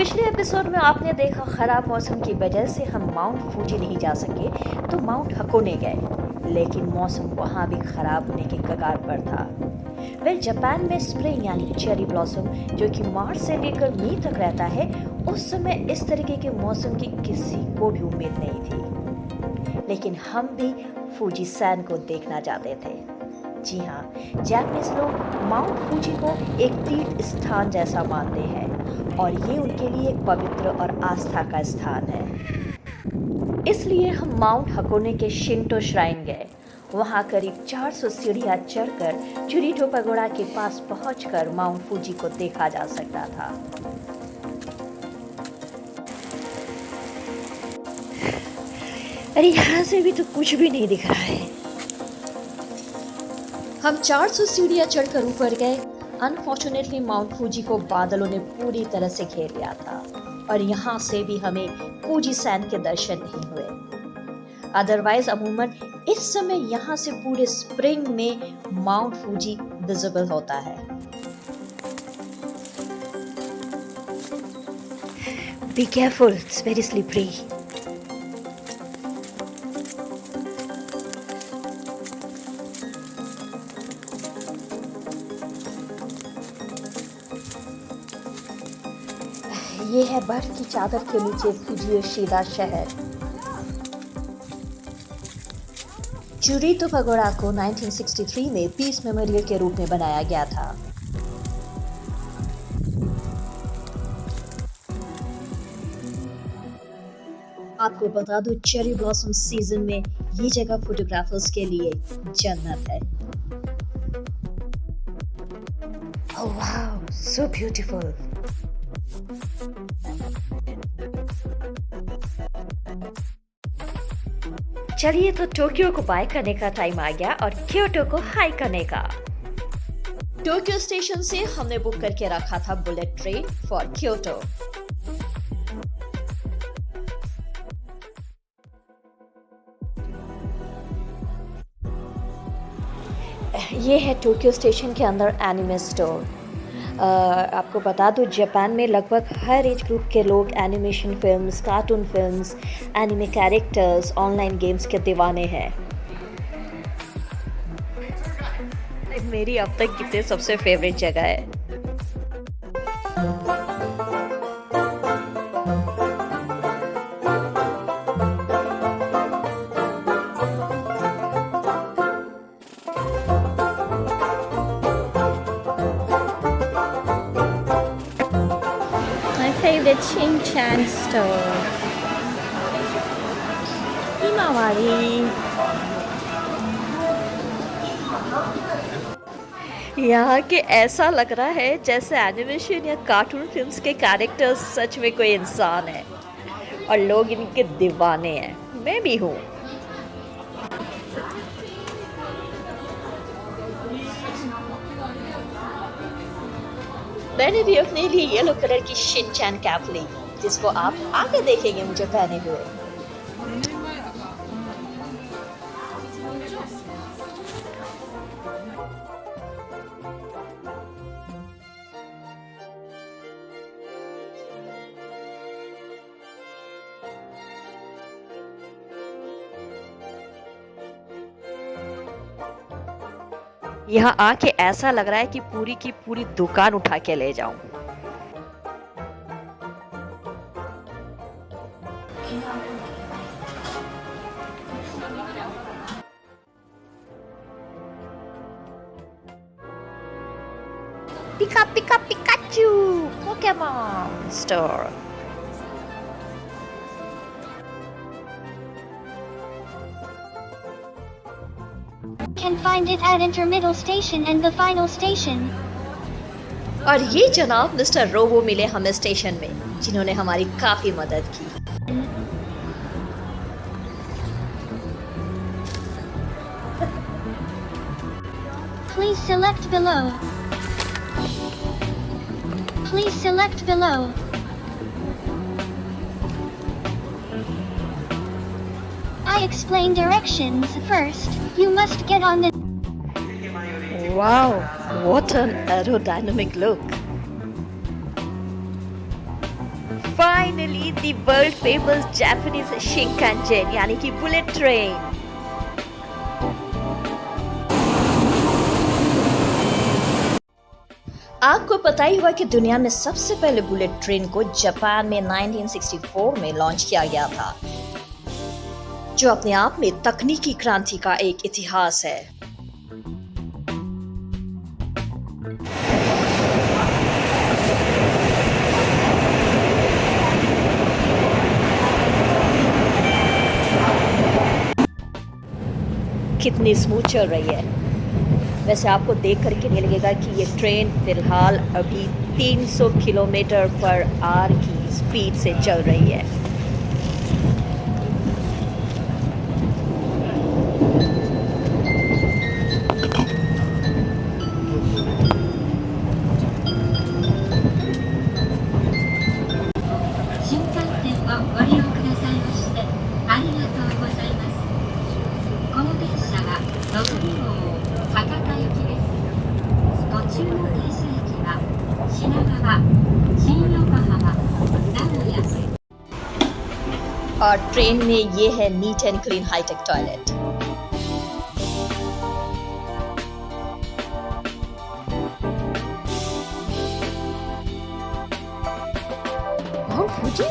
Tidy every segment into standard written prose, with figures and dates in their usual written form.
पिछले एपिसोड में आपने देखा खराब मौसम की वजह से हम माउंट फूजी नहीं जा सके तो माउंट हकोने गए, लेकिन मौसम वहाँ भी खराब होने के कगार पर था। जापान में स्प्रिंग यानी चेरी ब्लॉसम जो कि मार्च से लेकर मई तक रहता है, उस समय इस तरीके के मौसम की किसी को भी उम्मीद नहीं थी। लेकिन हम भी फूजी सैन को देखना चाहते थे। जी हाँ, जापानीज लोग माउंट फूजी को एक तीर्थ स्थान जैसा मानते हैं और ये उनके लिए एक पवित्र और आस्था का स्थान है। इसलिए हम माउंट हकोने के शिंटो श्राइन गए। वहाँ करीब 400 सीढ़ियाँ चढ़कर चुरिटो पगोड़ा के पास पहुंचकर माउंट फूजी को देखा जा सकता था। अरे यहाँ से भी तो कुछ भी नहीं दिख रहा है। हम 400 सीढ़ियाँ चढ़कर ऊपर गए। अनफॉर्चुनेटली माउंट फूजी को बादलों ने पूरी तरह से घेर लिया था और यहाँ से भी हमें फूजी सैन के दर्शन नहीं हुए। अदरवाइज अमूमन इस समय यहाँ से पूरे स्प्रिंग में माउंट फूजी विजिबल होता है। Be careful, it's very slippery. ये है बर्फ की चादर के नीचे फुजियोशिदा शहर। चुरिटो पगोड़ा को 1963 में पीस मेमोरियल के रूप में बनाया गया था। आपको बता दूं, चेरी ब्लॉसम सीजन में ये जगह फोटोग्राफर्स के लिए जन्नत है। Oh wow, so beautiful. चलिए तो टोक्यो को बाय करने का टाइम आ गया और क्योटो को हाई करने का। टोक्यो स्टेशन से हमने बुक करके रखा था बुलेट ट्रेन फॉर क्योटो। ये है टोक्यो स्टेशन के अंदर एनिमे स्टोर। आपको बता दूं, जापान में लगभग हर एज ग्रुप के लोग animation films, cartoon films, anime characters, online games के दीवाने हैं। मेरी अब तक की तो सबसे फेवरेट जगह है। The Shin-chan store. हिमावारी। यहाँ के ऐसा लग रहा है जैसे एनिमेशन या कार्टून फिल्म्स के कैरेक्टर्स सच में कोई इंसान है और लोग इनके दीवाने हैं। मैं भी हूँ। मैंने भी अपने लिए येलो कलर की शिनचैन कैप ली, जिसको आप आगे देखेंगे मुझे पहने हुए। यहाँ आके ऐसा लग रहा है कि पूरी की पूरी दुकान उठा के ले जाऊं। Pika pika Pikachu Pokemon store. Can find it at Intermiddle Station and the final station. और ये जनाब मिस्टर रोबो मिले हमें स्टेशन में, जिन्होंने हमारी काफी मदद की। Please select below. Please select below. I explain directions first. You must get on the. Wow, what an aerodynamic look. Finally the world famous Japanese Shinkansen यानी कि बुलेट ट्रेन। आपको पता ही होगा कि दुनिया में सबसे पहले बुलेट ट्रेन को जापान में 1964 में लॉन्च किया गया था, जो अपने आप में तकनीकी क्रांति का एक इतिहास है। कितनी स्मूथ चल रही है। वैसे आपको देख करके नहीं लगेगा कि ये ट्रेन फिलहाल अभी 300 किलोमीटर पर आवर की स्पीड से चल रही है। और ट्रेन में ये है neat and clean hi tech toilet. Mount Fuji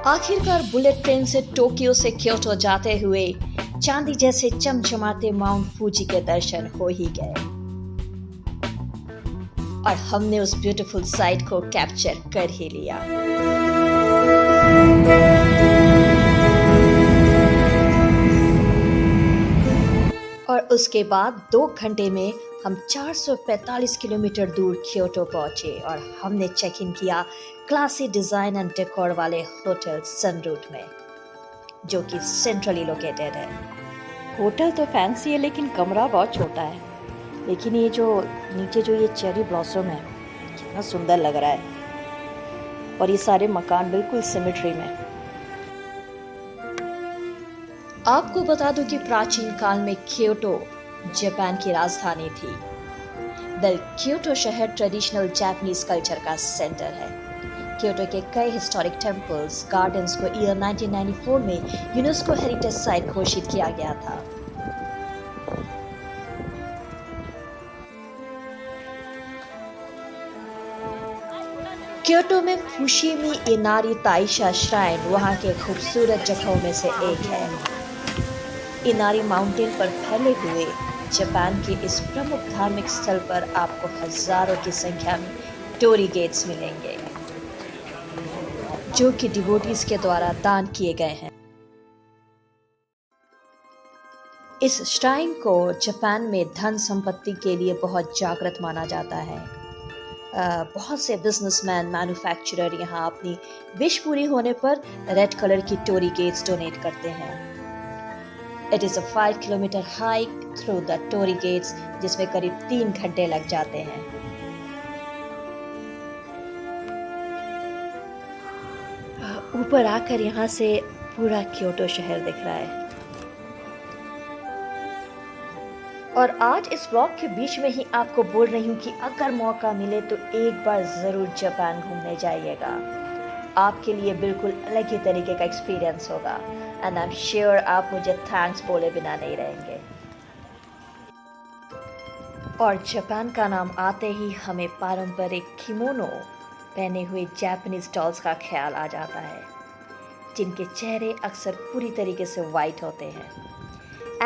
आखिरकार बुलेट ट्रेन से टोक्यो से क्योटो जाते हुए चांदी जैसे चमचमाते माउंट फूजी के दर्शन हो ही गए और हमने उस ब्यूटीफुल साइट को कैप्चर कर ही लिया। और उसके बाद 2 घंटे में हम 445 किलोमीटर दूर क्योटो पहुंचे और हमने चेक इन किया क्लासी डिजाइन एंड डेकोर वाले होटल सनरूट में, जो कि सेंट्रली लोकेटेड है। होटल तो फैंसी है लेकिन कमरा बहुत छोटा है। लेकिन ये जो नीचे जो ये चेरी ब्लॉसम है कितना सुंदर लग रहा है और ये सारे मकान बिल्कुल सिमेट्री में। आपको बता दूं कि प्राचीन काल में क्योटो जापान की राजधानी थी। क्योटो शहर ट्रेडिशनल जापानीज कल्चर का सेंटर है। क्योटो के कई हिस्टोरिक टेम्पल्स, गार्डन्स को ईयर 1994 में यूनेस्को हेरिटेज साइट घोषित किया गया था। क्योटो में फुशिमी इनारी ताइशा श्राइन वहाँ के खूबसूरत जगहों में से एक है। इनारी माउंटेन पर फैले हुए जापान के इस प्रमुख धार्मिक स्थल पर आपको हजारों की संख्या में टोरी गेट्स मिलेंगे, जो कि डिवोटीज के द्वारा दान किए गए हैं। इस श्राइन को जापान में धन संपत्ति के लिए बहुत जागृत माना जाता है। बहुत से बिजनेसमैन, मैन्युफैक्चरर यहाँ अपनी विश पूरी होने पर रेड कलर की टोरी गेट्स डोनेट करते हैं। It is a 5 kilometre hike through the torii gates, जिसमें करीब 3 घंटे लग जाते हैं। ऊपर आकर यहाँ से पूरा क्योटो शहर दिख रहा है। और आज इस ब्लॉग के बीच में ही आपको बोल रही हूँ कि अगर मौका मिले तो एक बार ज़रूर जापान घूमने जाइएगा। आपके लिए बिल्कुल अलग ही तरीके का एक्सपीरियंस होगा एंड आई एम श्योर आप मुझे थैंक्स बोले बिना नहीं रहेंगे। और जापान का नाम आते ही हमें पारंपरिक किमोनो पहने हुए जापानीज डॉल्स का ख्याल आ जाता है, जिनके चेहरे अक्सर पूरी तरीके से वाइट होते हैं।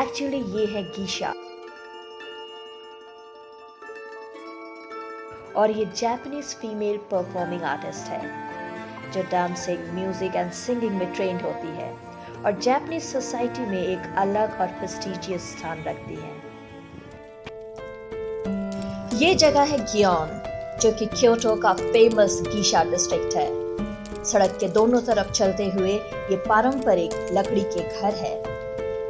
एक्चुअली ये है गीशा और ये जापानीज फीमेल परफॉर्मिंग आर्टिस्ट है जो डांसिंग, म्यूजिक एंड सिंगिंग में ट्रेंड होती है और जापानीज सोसाइटी में एक अलग और प्रेस्टिजियस स्थान रखती है। ये जगह है गियोन, जो कि क्योटो का फेमस गीशा डिस्ट्रिक्ट है। सड़क के दोनों तरफ चलते हुए ये पारंपरिक लकड़ी के घर है।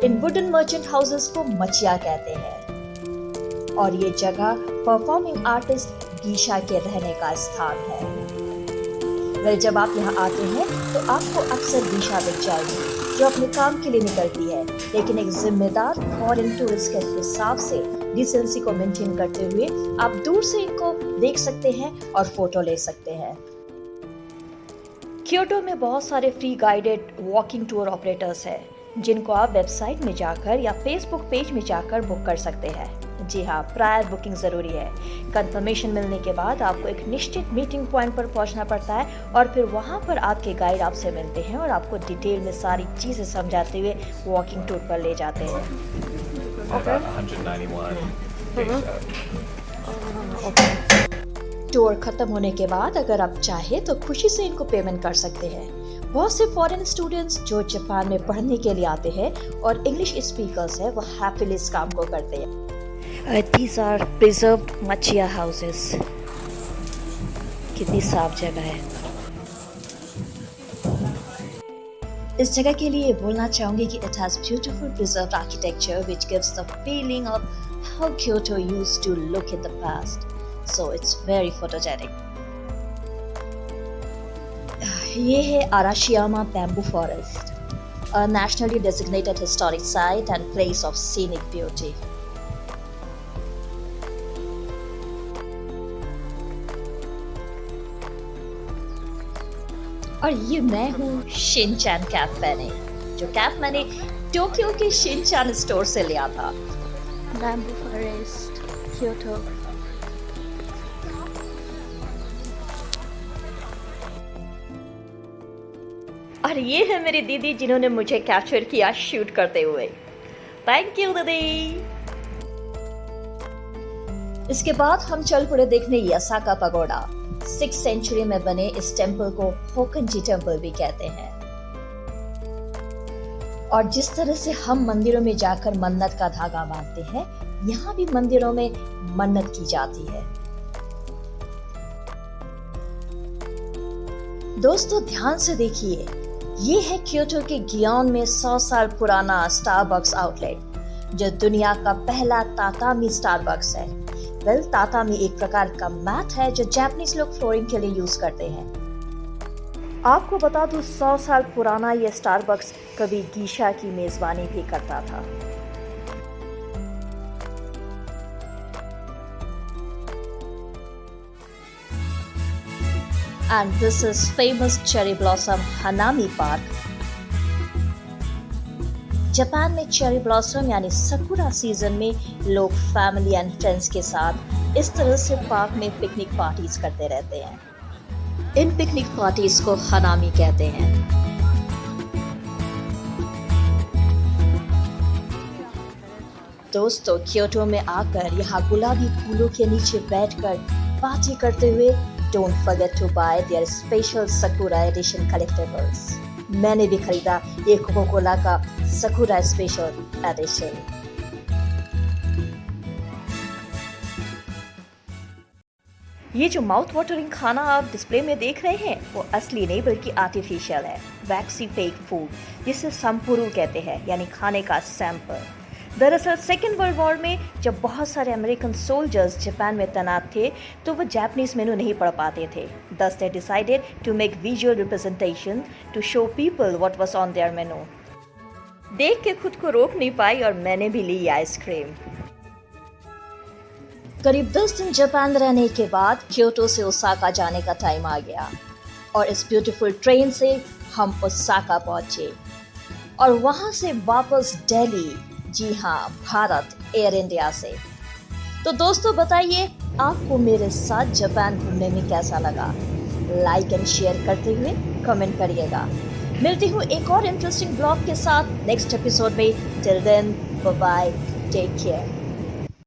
इन वुडन मर्चेंट हाउसेस को मचिया कहते हैं और ये जगह परफॉर्मिंग आर्टिस्ट गीशा के रहने का स्थान है। जब आप यहाँ आते हैं तो आपको अक्सर गीशा दिख जाएगी, जो अपने काम के लिए निकलती है, लेकिन एक जिम्मेदार फॉरेन टूरिस्ट के हिसाब से डिसेंसी को मेंटेन करते हुए आप दूर से इनको देख सकते हैं और फोटो ले सकते हैं। क्योटो में बहुत सारे free guided walking tour operators हैं, जिनको आप वेबसाइट में जाकर या फेसबुक पेज में जाकर बुक कर सकते हैं। जी हाँ, प्रायर बुकिंग ज़रूरी है। कंफर्मेशन मिलने के बाद आपको एक निश्चित मीटिंग पॉइंट पर पहुंचना पड़ता है और फिर वहां पर आपके गाइड आपसे मिलते हैं और आपको डिटेल में सारी चीज़ें समझाते हुए वॉकिंग टूर पर ले जाते हैं। About 191 टूर खत्म होने के बाद अगर आप चाहे तो खुशी से इनको पेमेंट कर सकते हैं। बहुत से फॉरेन स्टूडेंट्स जो जापान में पढ़ने के लिए आते हैं और इंग्लिश स्पीकर्स हैं, वो हैप्पीली इस काम को करते हैं। These are preserved machiya houses. कितनी साफ जगह है। इस जगह के लिए बोलना चाहूंगी कि it has beautiful preserved architecture which gives the feeling of how Kyoto used to look in the past. So it's very photogenic. ये है Arashiyama Bamboo Forest, a nationally designated historic site and place of scenic beauty. और ये मैं हूँ Shinchan cap पहने, जो cap मैंने Tokyo के शिनचैन स्टोर से लिया था। Bamboo Forest, Kyoto. और ये है मेरी दीदी जिन्होंने मुझे कैप्चर किया शूट करते हुए। थैंक यू दीदी। इसके बाद हम चल पड़े देखने यासाका पगोडा। 6th सेंचुरी में बने इस टेम्पल को होकनजी टेम्पल भी कहते हैं। और जिस तरह से हम मंदिरों में जाकर मन्नत का धागा बांधते हैं, यहाँ भी मंदिरों में मन्नत की जाती है। दोस्तों ध्यान से देखिए, ये है क्योटो के गियोन में 100 साल पुराना स्टारबक्स आउटलेट, जो दुनिया का पहला तातामी स्टारबक्स है। वेल, तातामी एक प्रकार का मैट है जो जापानीज लोग फ्लोरिंग के लिए यूज करते हैं। आपको बता दूं, 100 साल पुराना ये स्टारबक्स कभी गीशा की मेजबानी भी करता था। And this is famous cherry blossom Hanami Park. Japan में चेरी ब्लॉसम यानी सकुरा सीजन में लोग फैमिली एंड फ्रेंड्स के साथ इस तरह से पार्क में पिकनिक पार्टीज करते रहते हैं। इन पिकनिक पार्टीज को हनामी कहते हैं। दोस्तों, क्योटो में आकर यहाँ गुलाबी फूलों के नीचे बैठकर पार्टी करते हुए don't forget to buy their special sakura edition collectibles. मैंने भी खरीदा ये कोको कोला का सकुरा स्पेशल एडिशन। ये जो माउथ वाटरिंग खाना आप डिस्प्ले में देख रहे हैं, वो असली नहीं बल्कि आर्टिफिशियल है, वैक्सी फेक फूड, जिसे संपुरु कहते हैं, यानी खाने का सैंपल। दरअसल सेकेंड वर्ल्ड वॉर में जब बहुत सारे अमेरिकन सोल्जर्स जापान में तैनात थे, तो वो जापानीज मेनू नहीं पढ़ पाते थे। Thus they decided to make visual representation to show people what was on their menu. देख के खुद को रोक नहीं पाई और मैंने भी ली आइसक्रीम। करीब 10 दिन जापान रहने के बाद क्योटो से ओसाका जाने का टाइम आ गया और इस ब्यूटीफुल ट्रेन से हम ओसाका पहुंचे और वहां से वापस दिल्ली। जी हाँ, भारत एयर इंडिया से। तो दोस्तों बताइए, आपको मेरे साथ जापान घूमने में कैसा लगा? लाइक एंड शेयर करते हुए कमेंट करिएगा। मिलती हूँ एक और इंटरेस्टिंग ब्लॉग के साथ नेक्स्ट एपिसोड में। Till then, bye bye, take care.